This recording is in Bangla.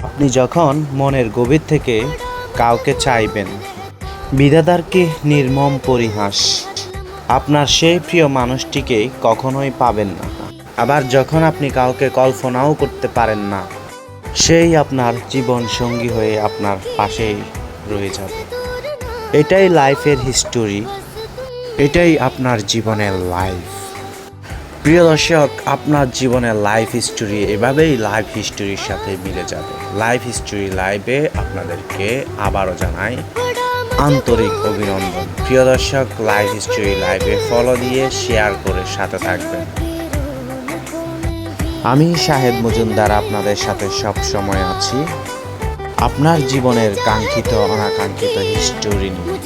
আপনি যখন মনের গভীর থেকে কাউকে চাইবেন, বিধাতার কি নির্মম পরিহাস, আপনার সেই প্রিয় মানুষটিকে কখনোই পাবেন না। আবার যখন আপনি কাউকে কল্পনাও করতে পারেন না, সেই আপনার জীবন সঙ্গী হয়ে আপনার পাশেই রয়ে যাবে। এটাই লাইফের হিস্টোরি, এটাই আপনার জীবনের লাইফ। প্রিয় দর্শক, আপনার জীবনের লাইফ হিস্টোরি এভাবেই লাইফ হিস্টোরির সাথে মিলে যাবে। লাইফ হিস্টোরি লাইভে আপনাদেরকে আবারও জানাই আন্তরিক অভিনন্দন। প্রিয় দর্শক, লাইফ হিস্টোরি লাইভে ফলো দিয়ে শেয়ার করে সাথে থাকবেন। আমি শাহেদ মজুমদার আপনাদের সাথে সব সময় আছি আপনার জীবনের কাঙ্ক্ষিত অনাকাঙ্ক্ষিত হিস্টোরি নিয়ে।